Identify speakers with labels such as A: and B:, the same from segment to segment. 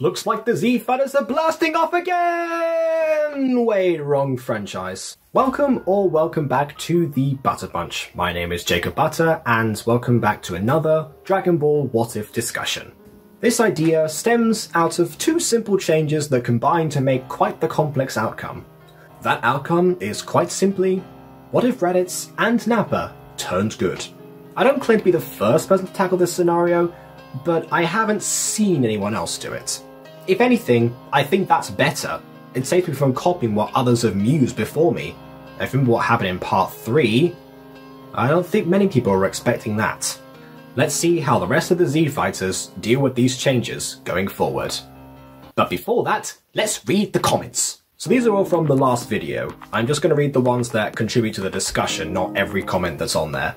A: Looks like the Z Fighters are blasting off again! Wait, wrong franchise. Welcome back to the Butter Bunch. My name is Jacob Butter, and welcome back to another Dragon Ball What If discussion. This idea stems out of two simple changes that combine to make quite the complex outcome. That outcome is quite simply, what if Raditz and Nappa turned good? I don't claim to be the first person to tackle this scenario, but I haven't seen anyone else do it. If anything, I think that's better. It saves me from copying what others have mused before me. I remember what happened in part 3. I don't think many people were expecting that. Let's see how the rest of the Z Fighters deal with these changes going forward. But before that, let's read the comments. So these are all from the last video. I'm just going to read the ones that contribute to the discussion, not every comment that's on there.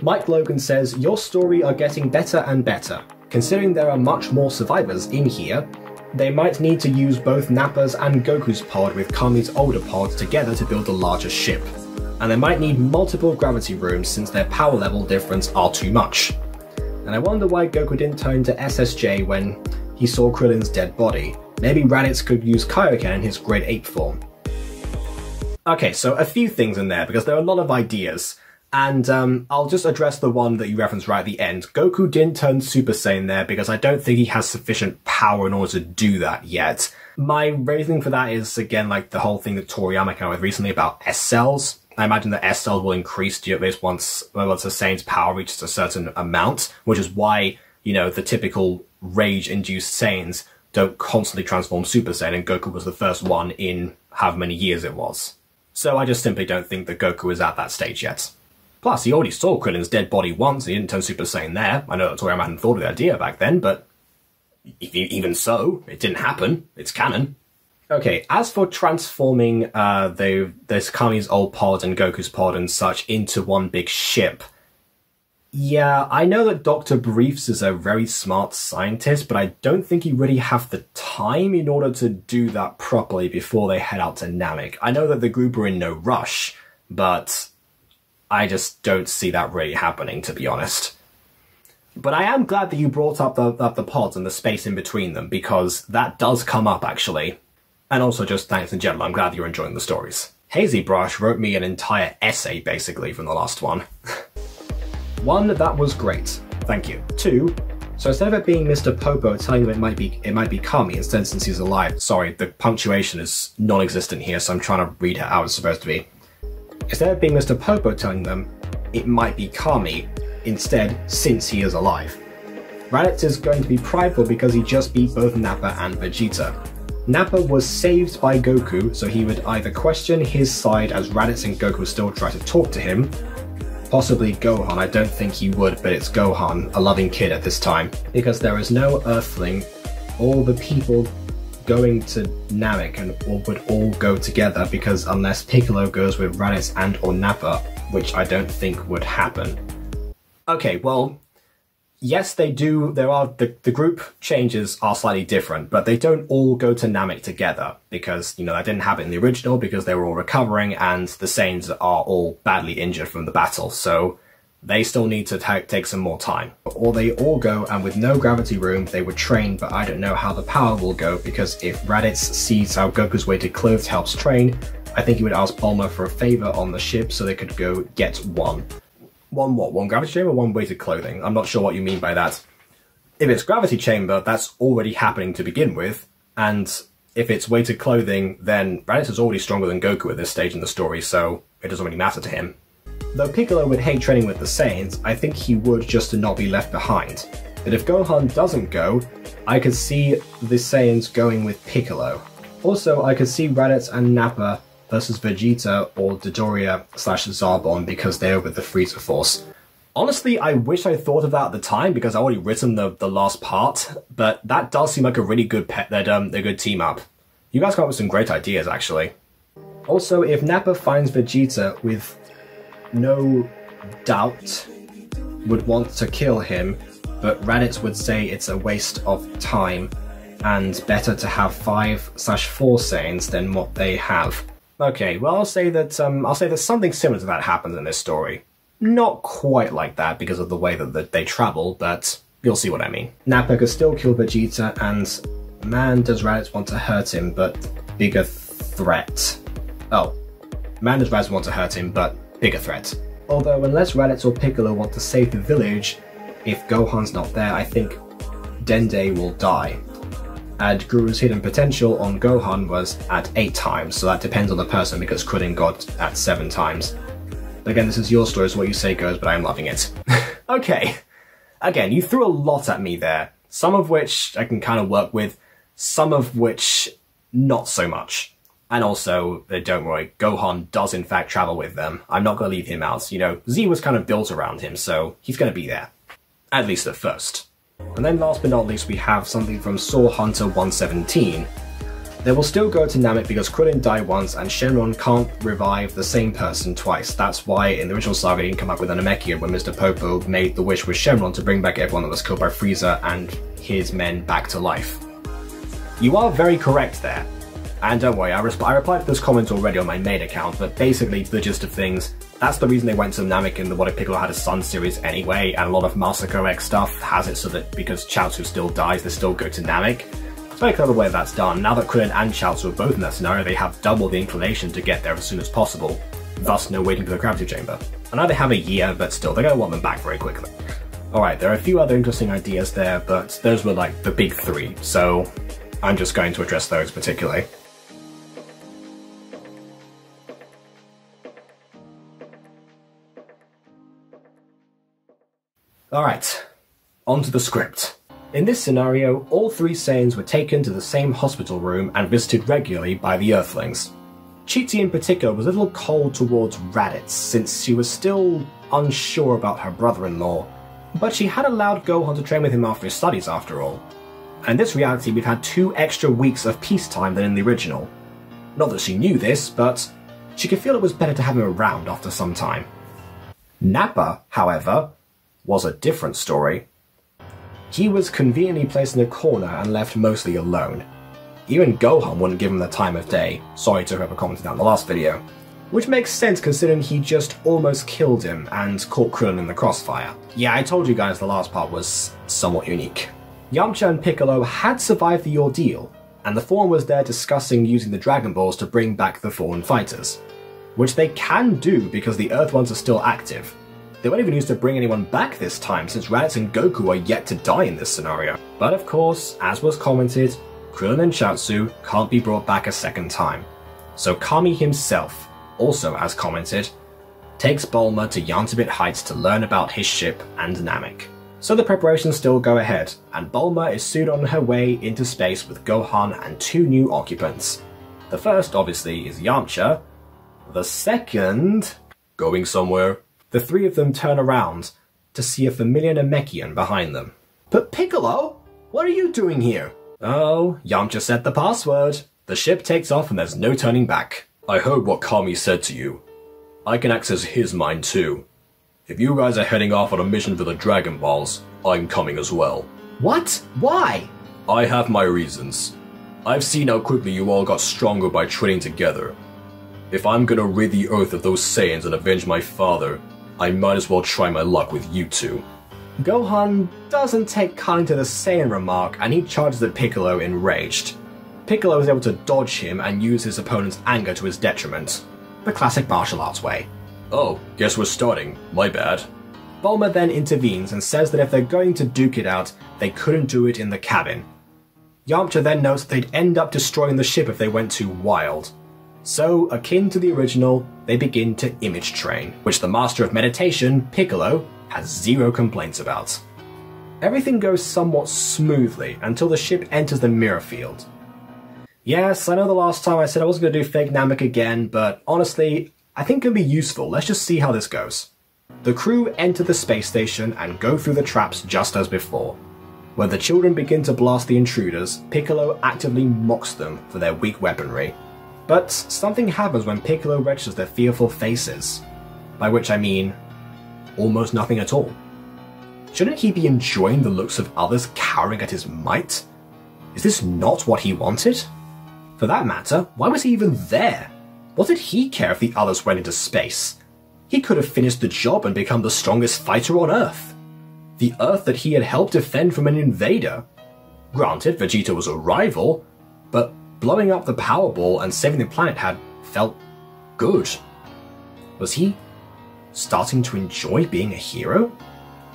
A: Mike Logan says, your story are getting better and better. Considering there are much more survivors in here, they might need to use both Nappa's and Goku's pod with Kami's older pods together to build a larger ship. And they might need multiple gravity rooms since their power level difference are too much. And I wonder why Goku didn't turn to SSJ when he saw Krillin's dead body. Maybe Raditz could use Kaioken in his grade 8 form. Okay, so a few things in there because there are a lot of ideas. And I'll just address the one that you referenced right at the end. Goku didn't turn Super Saiyan there because I don't think he has sufficient power in order to do that yet. My reasoning for that is, again, like the whole thing that Toriyama came out with recently about S-cells. I imagine that S-cells will increase to at least once a Saiyan's power reaches a certain amount, which is why, you know, the typical rage-induced Saiyans don't constantly transform Super Saiyan, and Goku was the first one in however many years it was. So I just simply don't think that Goku is at that stage yet. Plus, he already saw Krillin's dead body once, and he didn't turn Super Saiyan there. I know that Toriyama hadn't thought of the idea back then, but even so, it didn't happen. It's canon. Okay, as for transforming this Kami's old pod and Goku's pod and such into one big ship, yeah, I know that Dr. Briefs is a very smart scientist, but I don't think he really have the time in order to do that properly before they head out to Namek. I know that the group are in no rush, but I just don't see that really happening, to be honest. But I am glad that you brought up the pods and the space in between them, because that does come up, actually. And also, just thanks in general, I'm glad you're enjoying the stories. Hazy Brush wrote me an entire essay, basically, from the last one. 1, that was great. Thank you. 2, so instead of it being Mr. Popo telling them it might be Kami instead since he's alive. Sorry, the punctuation is non-existent here, so I'm trying to read how it's supposed to be. Instead of being Mr. Popo telling them, it might be Kami, instead, since he is alive. Raditz is going to be prideful because he just beat both Nappa and Vegeta. Nappa was saved by Goku, so he would either question his side as Raditz and Goku still try to talk to him, possibly Gohan. I don't think he would, but it's Gohan, a loving kid at this time. Because there is no Earthling, all the people going to Namek and would all go together, because unless Piccolo goes with Raditz and or Nappa, which I don't think would happen. Okay, well, yes they do, the group changes are slightly different, but they don't all go to Namek together, because, you know, that didn't happen in the original because they were all recovering and the Saiyans are all badly injured from the battle, so they still need to take some more time. Or they all go, and with no gravity room, they would train, but I don't know how the power will go, because if Raditz sees how Goku's weighted clothes helps train, I think he would ask Bulma for a favor on the ship so they could go get one. One what? One gravity chamber or one weighted clothing? I'm not sure what you mean by that. If it's gravity chamber, that's already happening to begin with, and if it's weighted clothing, then Raditz is already stronger than Goku at this stage in the story, so it doesn't really matter to him. Though Piccolo would hate training with the Saiyans, I think he would just to not be left behind. But if Gohan doesn't go, I could see the Saiyans going with Piccolo. Also, I could see Raditz and Nappa versus Vegeta or Dodoria/Zarbon because they're with the Frieza Force. Honestly, I wish I thought of that at the time because I already written the last part, but that does seem like a really good a good team up. You guys come up with some great ideas, actually. Also, if Nappa finds Vegeta with no doubt would want to kill him, but Raditz would say it's a waste of time and better to have 5/4 Saiyans than what they have. Okay, well I'll say that something similar to that happens in this story. Not quite like that because of the way that they travel, but you'll see what I mean. Nappa could still kill Vegeta and Man, does Raditz want to hurt him, but bigger threat. Oh. Man, does Raditz want to hurt him, but bigger threat. Although, unless Raditz or Piccolo want to save the village, if Gohan's not there, I think Dende will die. And Guru's hidden potential on Gohan was at 8 times, so that depends on the person because Krillin got at 7 times. But again, this is your story, so what you say goes, but I'm loving it. Okay. Again, you threw a lot at me there. Some of which I can kind of work with, some of which not so much. And also, don't worry, Gohan does in fact travel with them. I'm not going to leave him out. You know, Z was kind of built around him, so he's going to be there. At least at first. And then last but not least, we have something from Saw Hunter 117. They will still go to Namek because Krillin died once and Shenron can't revive the same person twice. That's why in the original saga he didn't come up with a Namekian when Mr. Popo made the wish with Shenron to bring back everyone that was killed by Frieza and his men back to life. You are very correct there. And don't worry, I replied to this comment already on my main account, but basically to the gist of things, that's the reason they went to Namek in the What If Piccolo Had a Son series anyway, and a lot of Massacre X stuff has it so that because Chaozu still dies, they still go to Namek. It's a very clever way that's done. Now that Krillin and Chaozu are both in that scenario, they have double the inclination to get there as soon as possible, thus no waiting for the gravity chamber. I know they have a year, but still, they're going to want them back very quickly. Alright, there are a few other interesting ideas there, but those were like the big 3, so I'm just going to address those particularly. Alright, on to the script. In this scenario, all 3 Saiyans were taken to the same hospital room and visited regularly by the Earthlings. Chi-Chi in particular was a little cold towards Raditz since she was still unsure about her brother-in-law, but she had allowed Gohan to train with him after his studies after all. And in this reality we've had 2 extra weeks of peacetime than in the original. Not that she knew this, but she could feel it was better to have him around after some time. Nappa, however, was a different story. He was conveniently placed in a corner and left mostly alone. Even Gohan wouldn't give him the time of day, sorry to whoever commented on the last video. Which makes sense considering he just almost killed him and caught Krillin in the crossfire. Yeah, I told you guys the last part was somewhat unique. Yamcha and Piccolo had survived the ordeal, and the Forum was there discussing using the Dragon Balls to bring back the fallen fighters. Which they can do because the Earth ones are still active. They won't even use to bring anyone back this time since Raditz and Goku are yet to die in this scenario. But of course, as was commented, Krillin and Chaozu can't be brought back a second time. So Kami himself, also as commented, takes Bulma to Yamtabit Heights to learn about his ship and Namek. So the preparations still go ahead, and Bulma is soon on her way into space with Gohan and 2 new occupants. The first, obviously, is Yamcha. The second... going somewhere. The 3 of them turn around to see a familiar Namekian behind them. But Piccolo, what are you doing here? Oh, Yamcha said the password. The ship takes off and there's no turning back. I heard what Kami said to you. I can access his mind too. If you guys are heading off on a mission for the Dragon Balls, I'm coming as well. What? Why? I have my reasons. I've seen how quickly you all got stronger by training together. If I'm gonna rid the Earth of those Saiyans and avenge my father, I might as well try my luck with you 2. Gohan doesn't take kindly to the Saiyan remark and he charges at Piccolo enraged. Piccolo is able to dodge him and use his opponent's anger to his detriment. The classic martial arts way. Oh, guess we're starting. My bad. Bulma then intervenes and says that if they're going to duke it out, they couldn't do it in the cabin. Yamcha then notes that they'd end up destroying the ship if they went too wild. So, akin to the original, they begin to image train, which the master of meditation, Piccolo, has 0 complaints about. Everything goes somewhat smoothly until the ship enters the mirror field. Yes, I know the last time I said I wasn't going to do fake Namek again, but honestly, I think it can be useful. Let's just see how this goes. The crew enter the space station and go through the traps just as before. When the children begin to blast the intruders, Piccolo actively mocks them for their weak weaponry. But something happens when Piccolo registers their fearful faces. By which I mean, almost nothing at all. Shouldn't he be enjoying the looks of others cowering at his might? Is this not what he wanted? For that matter, why was he even there? What did he care if the others went into space? He could have finished the job and become the strongest fighter on Earth. The Earth that he had helped defend from an invader. Granted, Vegeta was a rival, but blowing up the Power Ball and saving the planet had felt good. Was he starting to enjoy being a hero?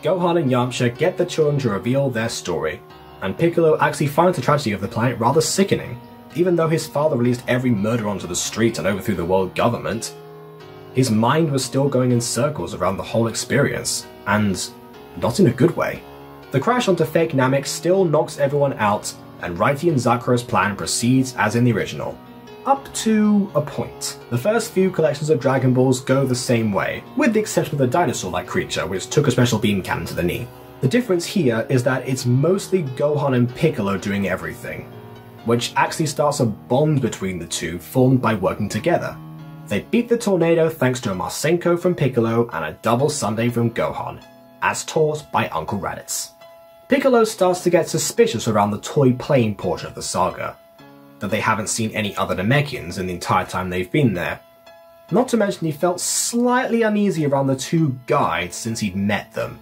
A: Gohan and Yamcha get the children to reveal their story, and Piccolo actually finds the tragedy of the planet rather sickening. Even though his father released every murderer onto the street and overthrew the world government, his mind was still going in circles around the whole experience, and not in a good way. The crash onto fake Namek still knocks everyone out, and Righty and Zakuro's plan proceeds as in the original. Up to a point. The first few collections of Dragon Balls go the same way, with the exception of the dinosaur-like creature, which took a special beam cannon to the knee. The difference here is that it's mostly Gohan and Piccolo doing everything, which actually starts a bond between the two formed by working together. They beat the tornado thanks to a Marsenko from Piccolo and a double Sunday from Gohan, as taught by Uncle Raditz. Piccolo starts to get suspicious around the toy plane portion of the saga, that they haven't seen any other Namekians in the entire time they've been there. Not to mention he felt slightly uneasy around the two guides since he'd met them.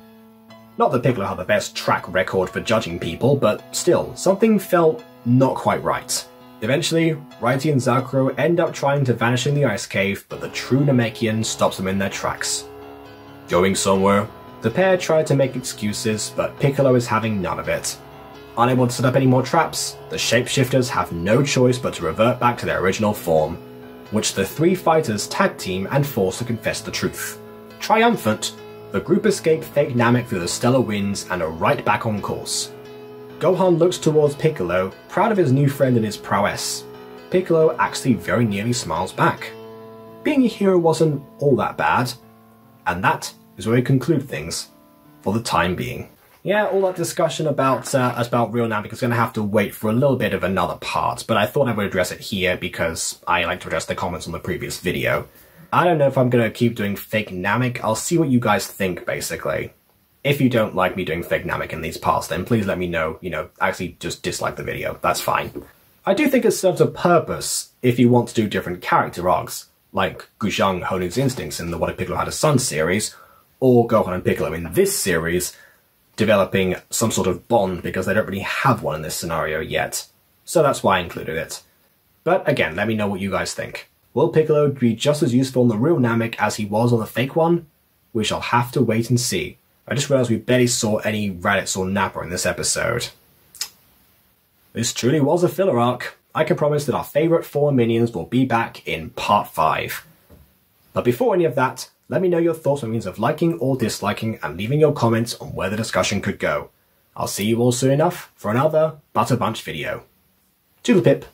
A: Not that Piccolo had the best track record for judging people, but still, something felt not quite right. Eventually, Righty and Zakuro end up trying to vanish in the ice cave, but the true Namekian stops them in their tracks. Going somewhere? The pair try to make excuses, but Piccolo is having none of it. Unable to set up any more traps, the shapeshifters have no choice but to revert back to their original form, which the three fighters tag team and force to confess the truth. Triumphant, the group escape fake Namek through the stellar winds and are right back on course. Gohan looks towards Piccolo, proud of his new friend and his prowess. Piccolo actually very nearly smiles back. Being a hero wasn't all that bad, and that is where we conclude things, for the time being. Yeah, all that discussion about real Namek is going to have to wait for a little bit of another part, but I thought I would address it here because I like to address the comments on the previous video. I don't know if I'm going to keep doing fake Namek. I'll see what you guys think, basically. If you don't like me doing fake Namek in these parts, then please let me know, actually just dislike the video, that's fine. I do think it serves a purpose if you want to do different character arcs, like Gushang Honu's Instincts in the What If Piccolo Had a Son series, or Gohan and Piccolo in this series, developing some sort of bond because they don't really have one in this scenario yet. So that's why I included it. But again, let me know what you guys think. Will Piccolo be just as useful on the real Namek as he was on the fake one? We shall have to wait and see. I just realised we barely saw any Raditz or Nappa in this episode. This truly was a filler arc. I can promise that our favourite 4 minions will be back in part 5. But before any of that, let me know your thoughts by means of liking or disliking and leaving your comments on where the discussion could go. I'll see you all soon enough for another Butter Bunch video. Toodle pip.